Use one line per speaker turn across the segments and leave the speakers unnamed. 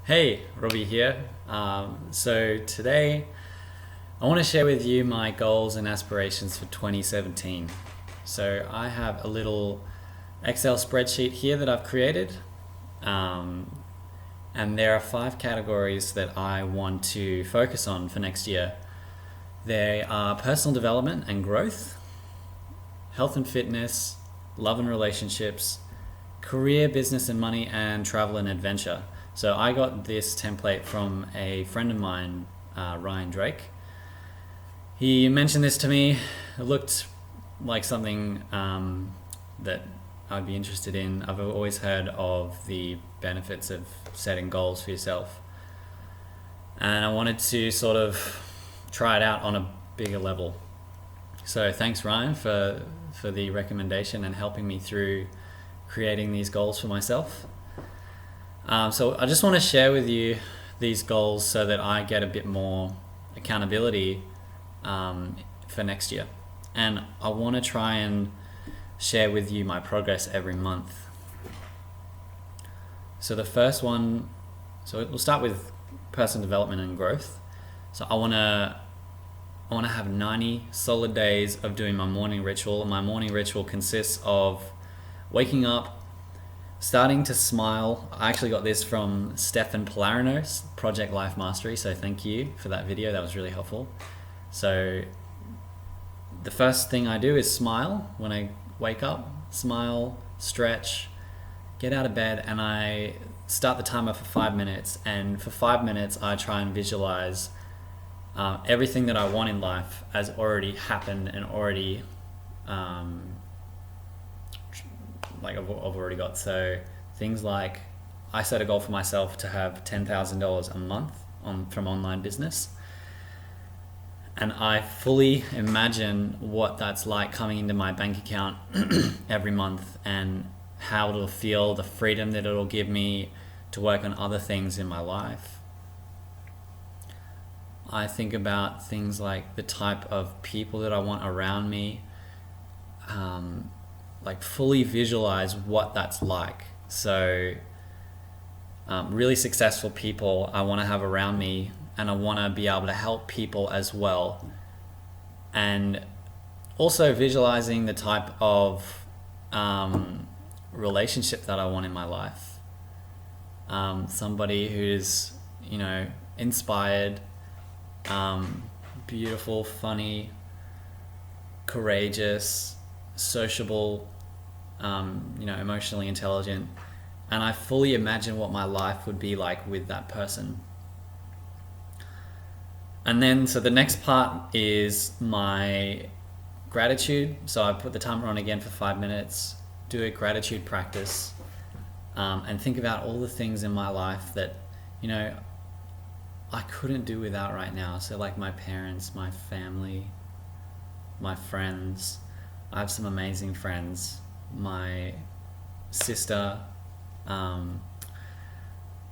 Hey, Robbie here. So today I want to share with you my goals and aspirations for 2017. So I have a little Excel spreadsheet here that I've created, um, and there are 5 categories that I want to focus on for next year. They are personal development and growth, health and fitness, love and relationships, career, business and money, and travel and adventure. So I got this template from a friend of mine, Ryan Drake. He mentioned this to me. It looked like something that I'd be interested in. I've always heard of the benefits of setting goals for yourself, and I wanted to sort of try it out on a bigger level. So thanks, Ryan, for the recommendation and helping me through creating these goals for myself. So I just want to share with you these goals so that I get a bit more accountability for next year. And I want to try and share with you my progress every month. So the first one, so we'll start with personal development and growth. So I want to have 90 solid days of doing my morning ritual. My morning ritual consists of waking up, starting to smile. I actually got this from Stefan Polarinos, Project Life Mastery, so thank you for that video. That was really helpful. So the first thing I do is smile when I wake up, smile, stretch, get out of bed, and I start the timer for 5 minutes. And for 5 minutes, I try and visualize everything that I want in life as already happened and already I've already got. So things like, I set a goal for myself to have $10,000 a month from online business, and I fully imagine what that's like coming into my bank account every month, and how it'll feel, the freedom that it'll give me to work on other things in my life. I think about things like the type of people that I want around me, fully visualize what that's like. So really successful people I want to have around me, and I want to be able to help people as well. And also visualizing the type of relationship that I want in my life. Somebody who's, inspired, beautiful, funny, courageous, sociable, emotionally intelligent, and I fully imagine what my life would be like with that person. And then, so the next part is my gratitude. So I put the timer on again for 5 minutes, do a gratitude practice, and think about all the things in my life that, I couldn't do without right now. So like my parents, my family, my friends. I have some amazing friends. My sister,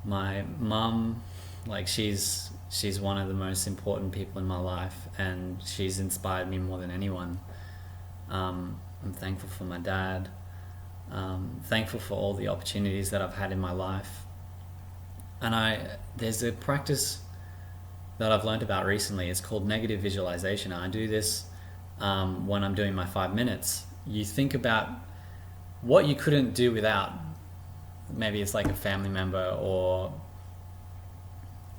my mum, she's one of the most important people in my life, and she's inspired me more than anyone. I'm thankful for my dad, thankful for all the opportunities that I've had in my life. And there's a practice that I've learned about recently. It's called negative visualization. I do this when I'm doing my 5 minutes. You think about what you couldn't do without. Maybe it's like a family member, or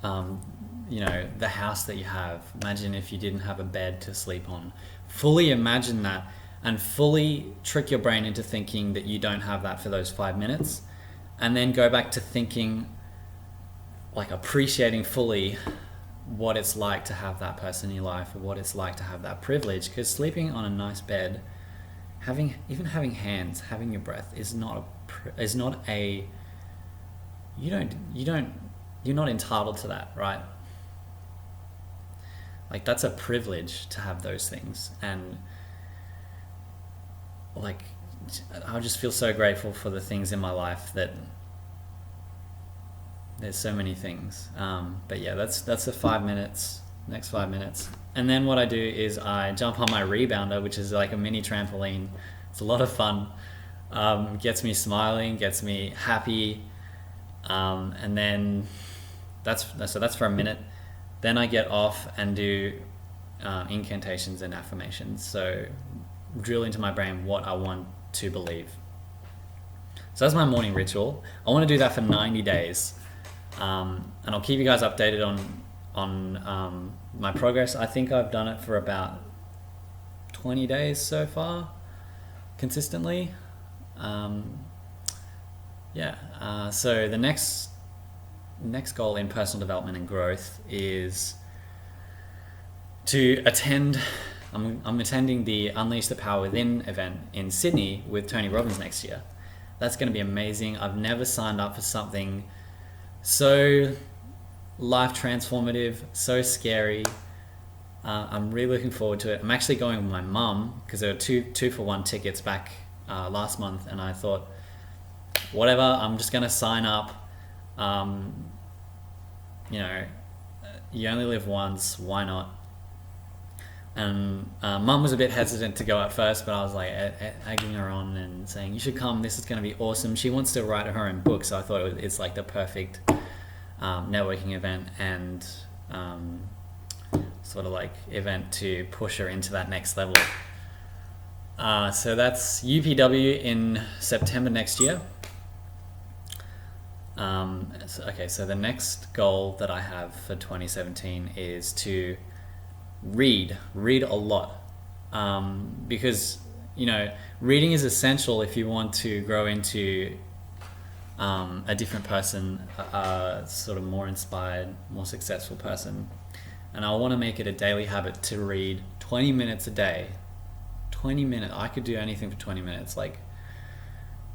the house that you have. Imagine if you didn't have a bed to sleep on. Fully imagine that, and fully trick your brain into thinking that you don't have that for those 5 minutes, and then go back to thinking, appreciating fully what it's like to have that person in your life, or what it's like to have that privilege. Because sleeping on a nice bed, having hands, having your breath you're not entitled to that, right? That's a privilege to have those things. And I just feel so grateful for the things in my life that there's so many things. But yeah, that's the 5 minutes, next 5 minutes. And then what I do is I jump on my rebounder, which is like a mini trampoline. It's a lot of fun. Gets me smiling, gets me happy. And then That's for a minute. Then I get off and do incantations and affirmations. So drill into my brain what I want to believe. So that's my morning ritual. I want to do that for 90 days. And I'll keep you guys updated on my progress. I think I've done it for about 20 days so far, consistently. So the next goal in personal development and growth is to attend. I'm attending the Unleash the Power Within event in Sydney with Tony Robbins next year. That's going to be amazing. I've never signed up for something so life transformative, so scary. I'm really looking forward to it. I'm actually going with my mum because there were two for one tickets back last month, and I thought, whatever, I'm just going to sign up. You only live once, why not? And mum was a bit hesitant to go at first, but I was like egging her on and saying, you should come, this is going to be awesome. She wants to write her own book, so I thought it's like the perfect networking event and sort of like event to push her into that next level. So that's UPW in September next year. So the next goal that I have for 2017 is to read a lot, because reading is essential if you want to grow into a different person, sort of more inspired, more successful person. And I want to make it a daily habit to read 20 minutes a day. 20 minutes. I could do anything for 20 minutes. Like,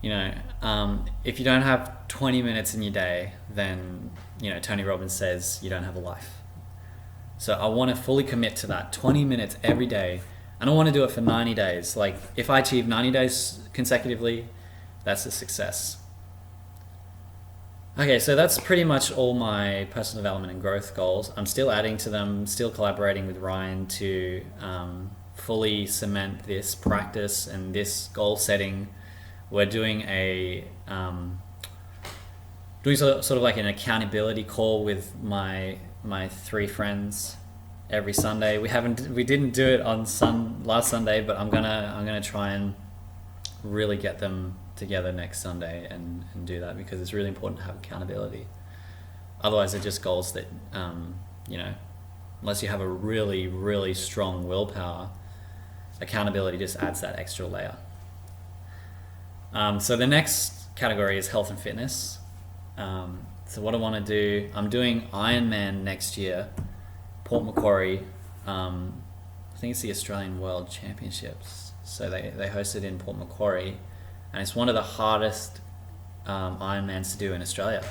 if you don't have 20 minutes in your day, then, Tony Robbins says you don't have a life. So I want to fully commit to that 20 minutes every day. And I want to do it for 90 days. Like, if I achieve 90 days consecutively, that's a success. Okay, so that's pretty much all my personal development and growth goals. I'm still adding to them, still collaborating with Ryan to fully cement this practice and this goal setting. We're doing sort of like an accountability call with my 3 friends every Sunday. We didn't do it on last Sunday, but I'm gonna try and really get them together next Sunday and do that, because it's really important to have accountability. Otherwise they're just goals that unless you have a really, really strong willpower, accountability just adds that extra layer. So the next category is health and fitness. So what I want to do, I'm doing Ironman next year, Port Macquarie. I think it's the Australian World Championships. So they host it in Port Macquarie, and it's one of the hardest Ironmans to do in Australia.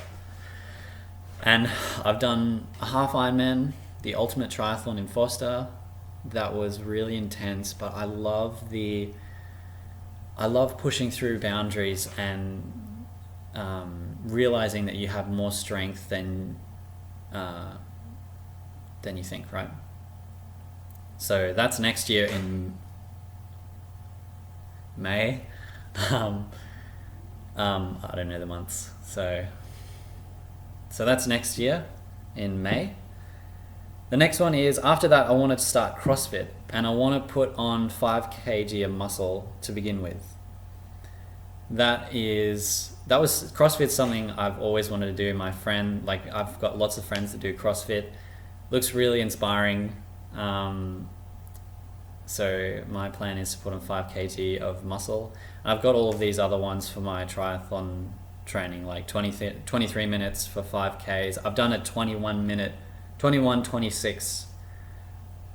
And I've done a half Ironman, the ultimate triathlon in Forster. That was really intense, but I love pushing through boundaries and realizing that you have more strength than you think, right? So that's next year in May. I don't know the months. So that's next year in May. The next one is, after that, I want to start CrossFit, and I want to put on 5 kg of muscle to begin with. CrossFit's something I've always wanted to do. I've got lots of friends that do CrossFit. Looks really inspiring. So my plan is to put on 5 kg of muscle. I've got all of these other ones for my triathlon training, like 23 minutes for 5Ks. I've done a 26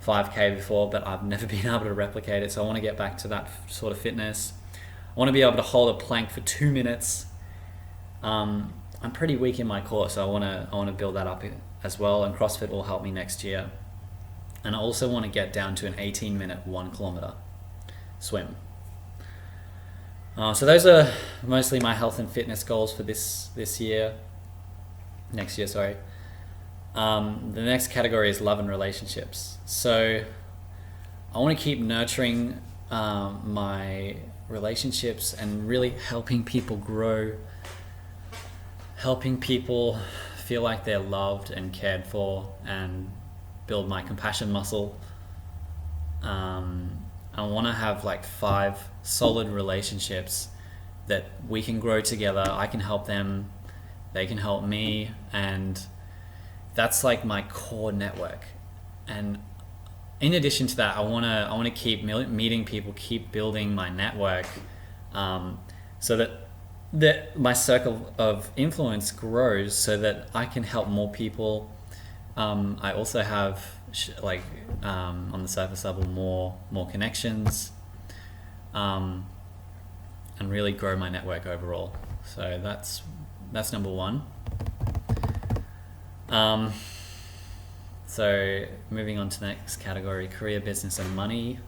5K before, but I've never been able to replicate it. So I want to get back to that sort of fitness. I want to be able to hold a plank for 2 minutes. I'm pretty weak in my core, so I want to build that up as well, and CrossFit will help me next year. And I also want to get down to an 18-minute 1 kilometer swim. So those are mostly my health and fitness goals for next year. The next category is love and relationships. So I want to keep nurturing my relationships and really helping people grow, helping people feel like they're loved and cared for, and build my compassion muscle. I want to have like 5 solid relationships that we can grow together. I can help them, they can help me, and that's like my core network. And in addition to that, I want to keep meeting people, keep building my network, so that my circle of influence grows, so that I can help more people. I also have on the surface level more connections, and really grow my network overall. So that's number 1. So moving on to the next category, career, business, and money.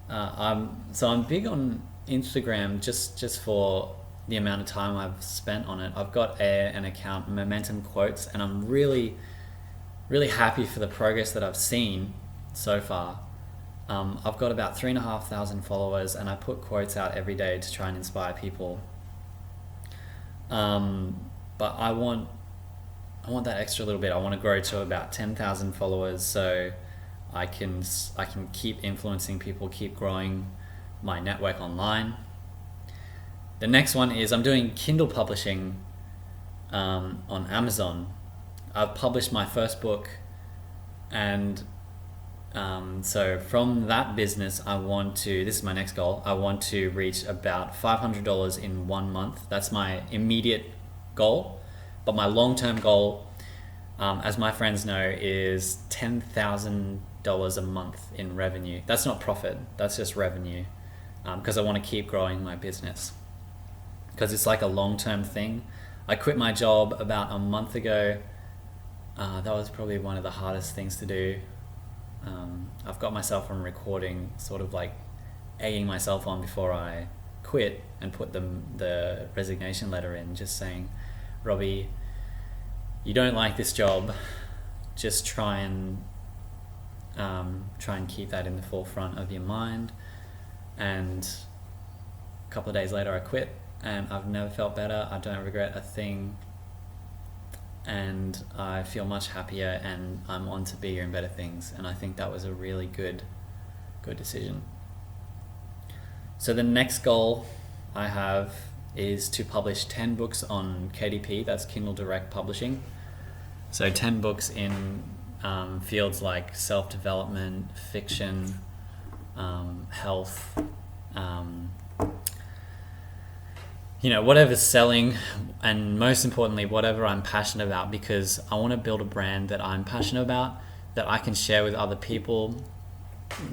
I'm big on Instagram just for the amount of time I've spent on it. I've got an account, Momentum Quotes, and I'm really happy for the progress that I've seen so far. I've got about 3,500 followers, and I put quotes out every day to try and inspire people. But I want that extra little bit. I want to grow to about 10,000 followers, so I can keep influencing people, keep growing my network online. The next one is I'm doing Kindle publishing on Amazon. I've published my first book, and so from that business, this is my next goal, I want to reach about $500 in 1 month. That's my immediate goal. But my long-term goal, as my friends know, is $10,000 a month in revenue. That's not profit, that's just revenue, because I want to keep growing my business, because it's like a long-term thing. I quit my job about a month ago. That was probably one of the hardest things to do. I've got myself on recording, sort of like egging myself on before I quit, and put the resignation letter in, just saying, Robbie, you don't like this job, just try and keep that in the forefront of your mind. And a couple of days later I quit, and I've never felt better. I don't regret a thing, and I feel much happier, and I'm on to bigger and better things. And I think that was a really good decision. So the next goal I have is to publish 10 books on KDP, that's Kindle Direct Publishing. So 10 books in fields like self-development, fiction, health, whatever's selling, and most importantly, whatever I'm passionate about, because I want to build a brand that I'm passionate about, that I can share with other people,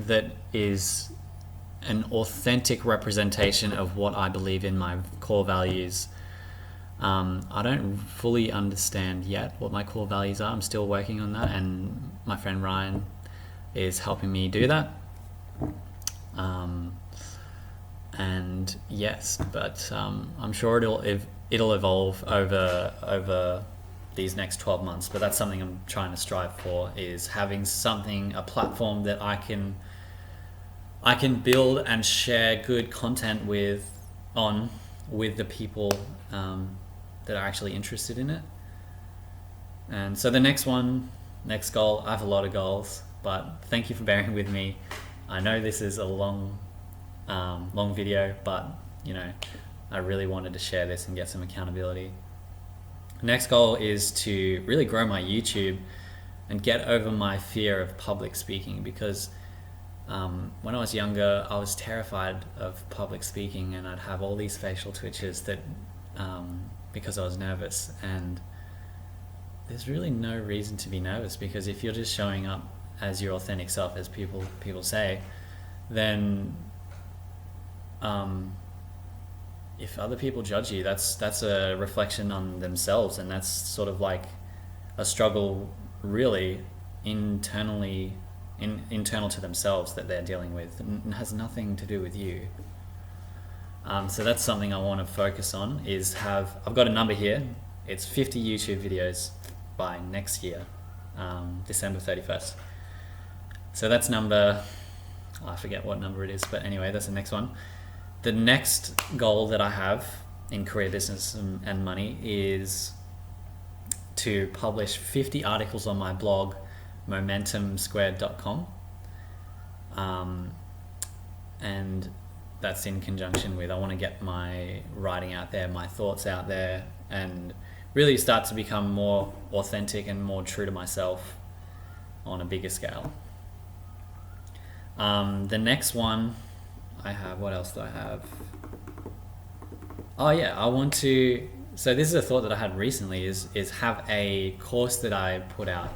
that is an authentic representation of what I believe in, my core values. I don't fully understand yet what my core values are. I'm still working on that, and my friend Ryan is helping me do that. And yes, but I'm sure it'll evolve over these next 12 months. But that's something I'm trying to strive for, is having a platform that I can build and share good content with the people that are actually interested in it. And so the next goal, I have a lot of goals, but thank you for bearing with me. I know this is a long video, but I really wanted to share this and get some accountability. Next goal is to really grow my YouTube and get over my fear of public speaking, because when I was younger, I was terrified of public speaking, and I'd have all these facial twitches that because I was nervous. And there's really no reason to be nervous, because if you're just showing up as your authentic self, as people say, then if other people judge you, that's a reflection on themselves, and that's sort of like a struggle really internal to themselves that they're dealing with, and has nothing to do with you. So that's something I want to focus on, is I've got a number here, it's 50 YouTube videos by next year, December 31st. So that's I forget what number it is, but anyway, that's the next one. The next goal that I have in career, business, and money is to publish 50 articles on my blog, momentumsquared.com. And that's in conjunction with, I want to get my writing out there, my thoughts out there, and really start to become more authentic and more true to myself on a bigger scale. The next one I have, what else do I have? Oh yeah, I want to, so this is a thought that I had recently, is have a course that I put out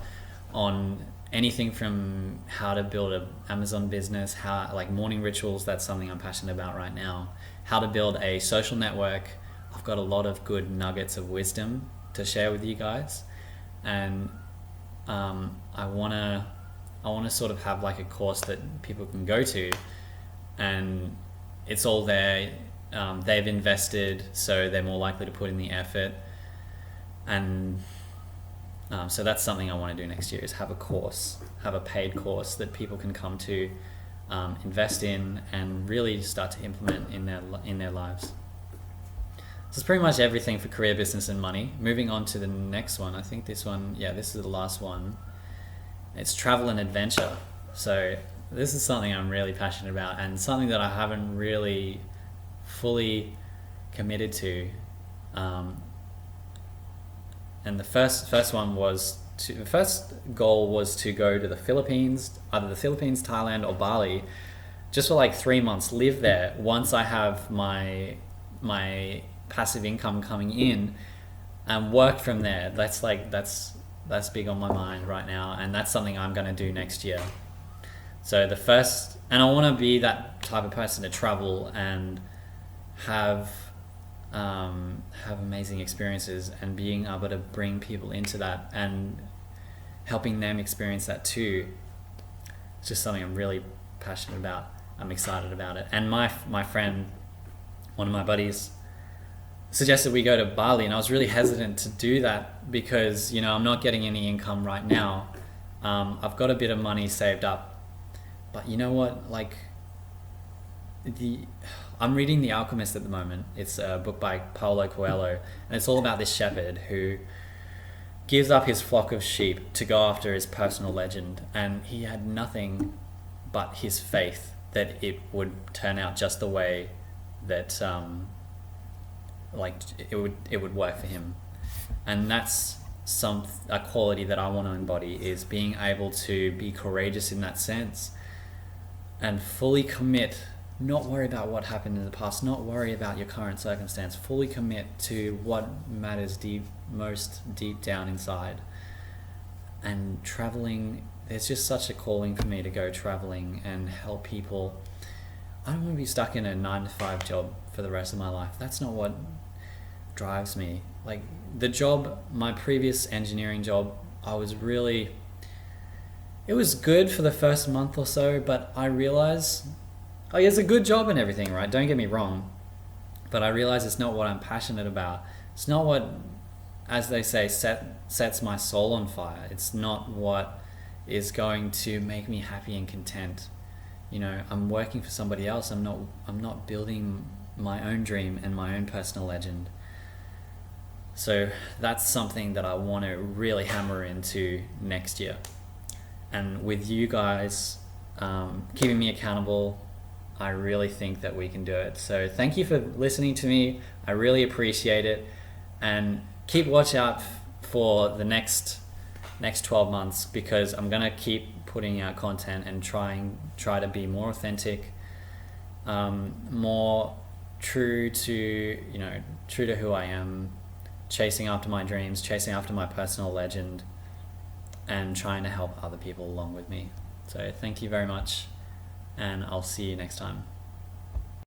on anything from how to build an Amazon business, how, like morning rituals, that's something I'm passionate about right now, how to build a social network. I've got a lot of good nuggets of wisdom to share with you guys, and I want to sort of have like a course that people can go to, and it's all there. They've invested, so they're more likely to put in the effort, and so that's something I want to do next year, is have a course, have a paid course that people can come to, invest in, and really start to implement in their lives. So it's pretty much everything for career, business, and money. Moving on to the next one, I think this one, yeah, this is the last one. It's travel and adventure. So this is something I'm really passionate about, and something that I haven't really fully committed to. And the first goal was to go to the Philippines, either the Philippines, Thailand, or Bali, just for like 3 months, live there. Once I have my passive income coming in, and work from there. That's big on my mind right now, and that's something I'm going to do next year. So and I want to be that type of person to travel and have amazing experiences, and being able to bring people into that and helping them experience that too. It's just something I'm really passionate about. I'm excited about it. And my friend, one of my buddies, suggested we go to Bali, and I was really hesitant to do that because, I'm not getting any income right now. I've got a bit of money saved up, but you know what, like I'm reading The Alchemist at the moment. It's a book by Paulo Coelho, and it's all about this shepherd who gives up his flock of sheep to go after his personal legend, and he had nothing but his faith that it would turn out just the way that it would work for him. And that's a quality that I want to embody, is being able to be courageous in that sense and fully commit, not worry about what happened in the past, not worry about your current circumstance, fully commit to what matters most deep down inside. And traveling, there's just such a calling for me to go traveling and help people. I don't want to be stuck in a 9-to-5 job for the rest of my life. That's not what drives me. Like the job, my previous engineering job, it was good for the first month or so, but I realized, it's a good job and everything, right? Don't get me wrong. But I realize it's not what I'm passionate about. It's not what, as they say, sets my soul on fire. It's not what is going to make me happy and content. I'm working for somebody else. I'm not building my own dream and my own personal legend. So that's something that I want to really hammer into next year. And with you guys keeping me accountable, I really think that we can do it. So thank you for listening to me. I really appreciate it. And keep watch out for the next 12 months, because I'm going to keep putting out content and try to be more authentic, more true to who I am, chasing after my dreams, chasing after my personal legend, and trying to help other people along with me. So thank you very much, and I'll see you next time.